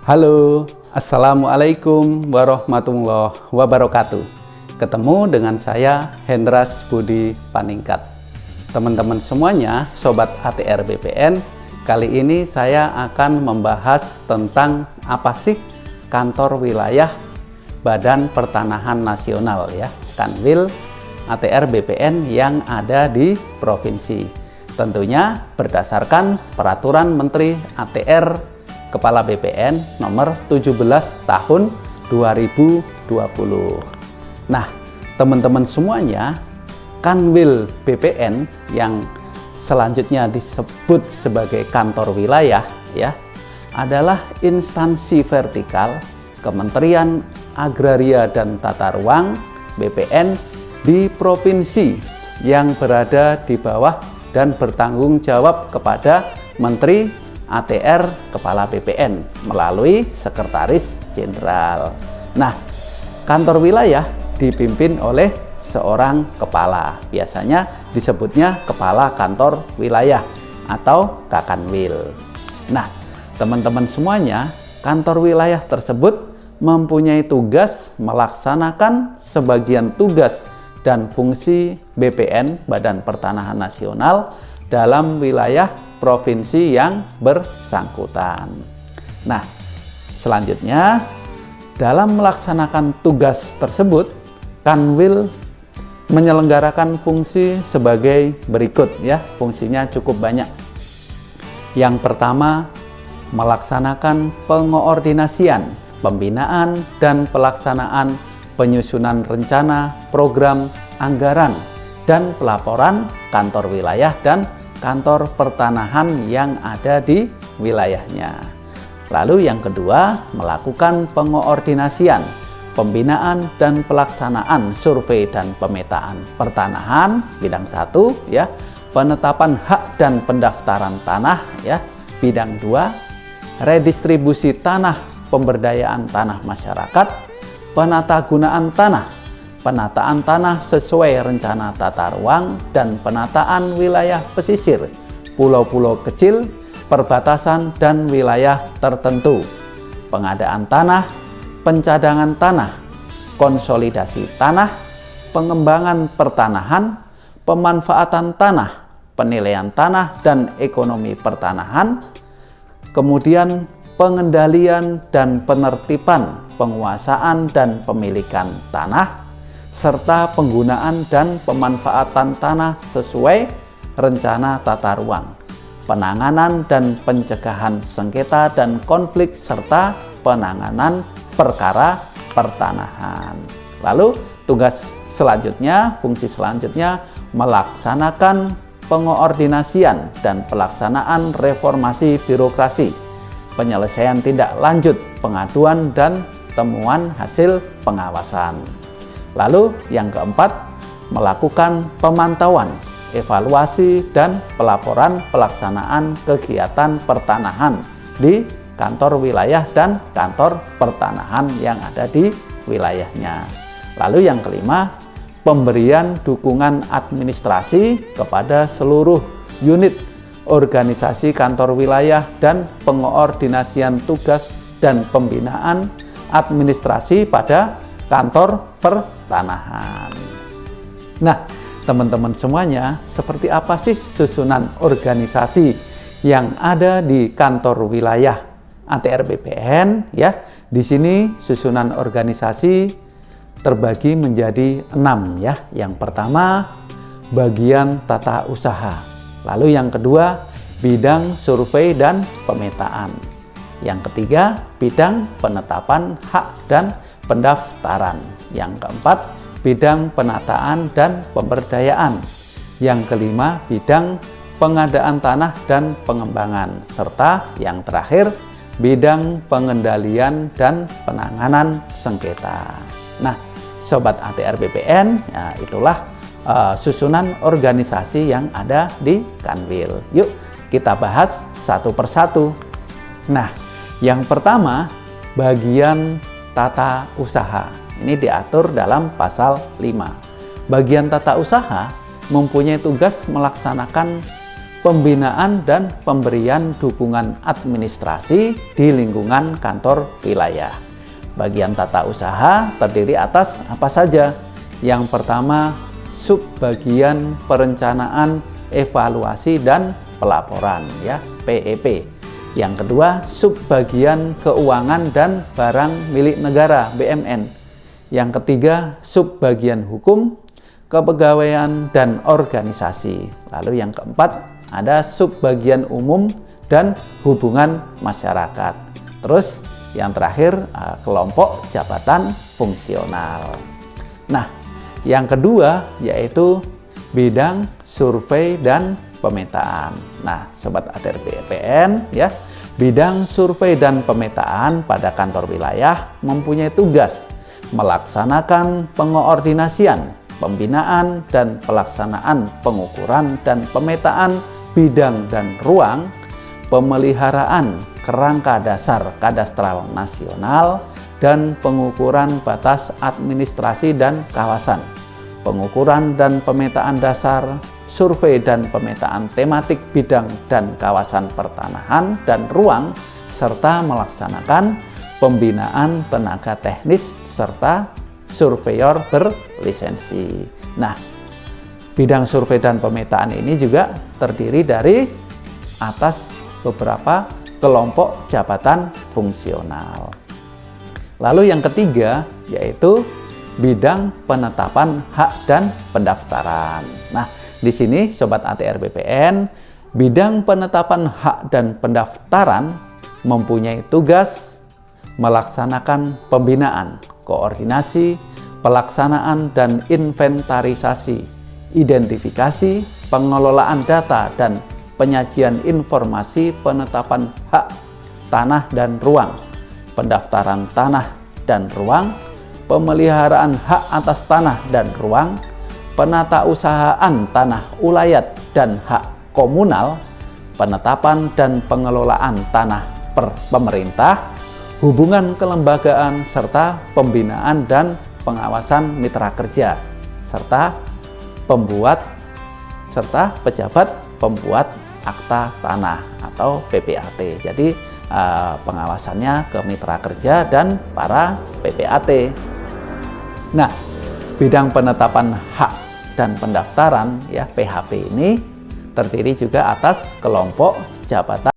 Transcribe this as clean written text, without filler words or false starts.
Halo, Assalamualaikum warahmatullahi wabarakatuh. Ketemu dengan saya, Hendras Budi Paningkat. Teman-teman semuanya, Sobat ATR BPN, kali ini saya akan membahas tentang apa sih kantor wilayah Badan Pertanahan Nasional ya, Kanwil ATR BPN yang ada di provinsi. Tentunya berdasarkan Peraturan Menteri ATR Kepala BPN nomor 17 tahun 2020. Nah, teman-teman semuanya, Kanwil BPN yang selanjutnya disebut sebagai kantor wilayah ya, adalah instansi vertikal Kementerian Agraria dan Tata Ruang BPN di provinsi yang berada di bawah dan bertanggung jawab kepada Menteri ATR Kepala BPN melalui Sekretaris Jenderal. Nah, kantor wilayah dipimpin oleh seorang kepala. Biasanya disebutnya Kepala Kantor Wilayah atau Kakanwil. Nah, teman-teman semuanya, kantor wilayah tersebut mempunyai tugas melaksanakan sebagian tugas dan fungsi BPN Badan Pertanahan Nasional dalam wilayah provinsi yang bersangkutan. Nah, selanjutnya dalam melaksanakan tugas tersebut, Kanwil menyelenggarakan fungsi sebagai berikut ya. Fungsinya cukup banyak. Yang pertama, melaksanakan pengoordinasian, pembinaan dan pelaksanaan penyusunan rencana, program, anggaran, dan pelaporan kantor wilayah dan kantor pertanahan yang ada di wilayahnya. Lalu yang kedua, melakukan pengoordinasian, pembinaan dan pelaksanaan survei dan pemetaan pertanahan bidang 1 ya, penetapan hak dan pendaftaran tanah ya, bidang 2, redistribusi tanah, pemberdayaan tanah masyarakat, penatagunaan tanah, penataan tanah sesuai rencana tata ruang dan penataan wilayah pesisir, pulau-pulau kecil, perbatasan dan wilayah tertentu, pengadaan tanah, pencadangan tanah, konsolidasi tanah, pengembangan pertanahan, pemanfaatan tanah, penilaian tanah dan ekonomi pertanahan, kemudian pengendalian dan penertiban penguasaan dan pemilikan tanah, serta penggunaan dan pemanfaatan tanah sesuai rencana tata ruang, penanganan dan pencegahan sengketa dan konflik, serta penanganan perkara pertanahan. Lalu tugas selanjutnya, fungsi selanjutnya melaksanakan pengoordinasian dan pelaksanaan reformasi birokrasi, penyelesaian tindak lanjut pengaduan dan temuan hasil pengawasan. Lalu yang keempat, melakukan pemantauan, evaluasi, dan pelaporan pelaksanaan kegiatan pertanahan di kantor wilayah dan kantor pertanahan yang ada di wilayahnya. Lalu yang kelima, pemberian dukungan administrasi kepada seluruh unit organisasi kantor wilayah dan pengoordinasian tugas dan pembinaan administrasi pada kantor pertanahan. Nah, teman-teman semuanya, seperti apa sih susunan organisasi yang ada di kantor wilayah ATR BPN ya? Di sini susunan organisasi terbagi menjadi 6 ya. Yang pertama, bagian tata usaha. Lalu yang kedua, bidang survei dan pemetaan. Yang ketiga, bidang penetapan hak dan pendaftaran. Yang keempat, bidang penataan dan pemberdayaan. Yang kelima, bidang pengadaan tanah dan pengembangan. Serta yang terakhir, bidang pengendalian dan penanganan sengketa. Nah, Sobat ATR BPN, ya itulah susunan organisasi yang ada di Kanwil. Yuk kita bahas satu persatu. Nah, yang pertama, bagian tata usaha. Ini diatur dalam pasal 5. Bagian tata usaha mempunyai tugas melaksanakan pembinaan dan pemberian dukungan administrasi di lingkungan kantor wilayah. Bagian tata usaha terdiri atas apa saja? Yang pertama, subbagian perencanaan, evaluasi dan pelaporan, ya, PEP. Yang kedua, subbagian keuangan dan barang milik negara, BMN. Yang ketiga, subbagian hukum, kepegawaian dan organisasi. Lalu yang keempat, ada subbagian umum dan hubungan masyarakat. Terus yang terakhir, kelompok jabatan fungsional. Nah, yang kedua yaitu bidang survei dan pemetaan. Nah, Sobat ATR BPN, ya, bidang survei dan pemetaan pada kantor wilayah mempunyai tugas melaksanakan pengoordinasian, pembinaan dan pelaksanaan pengukuran dan pemetaan bidang dan ruang, pemeliharaan kerangka dasar kadastral nasional dan pengukuran batas administrasi dan kawasan, pengukuran dan pemetaan dasar, survei dan pemetaan tematik bidang dan kawasan pertanahan dan ruang, serta melaksanakan pembinaan tenaga teknis serta surveyor berlisensi. Nah, bidang survei dan pemetaan ini juga terdiri dari atas beberapa kelompok jabatan fungsional. Lalu yang ketiga yaitu bidang penetapan hak dan pendaftaran. Nah, di sini Sobat ATR BPN, bidang penetapan hak dan pendaftaran mempunyai tugas melaksanakan pembinaan, koordinasi, pelaksanaan dan inventarisasi, identifikasi, pengelolaan data dan penyajian informasi penetapan hak tanah dan ruang, pendaftaran tanah dan ruang, pemeliharaan hak atas tanah dan ruang, penatausahaan tanah ulayat dan hak komunal, penetapan dan pengelolaan tanah per pemerintah, hubungan kelembagaan serta pembinaan dan pengawasan mitra kerja, serta pejabat pembuat akta tanah atau PPAT. Jadi pengawasannya ke mitra kerja dan para PPAT. Nah, bidang penetapan hak dan pendaftaran, ya, PHP ini terdiri juga atas kelompok jabatan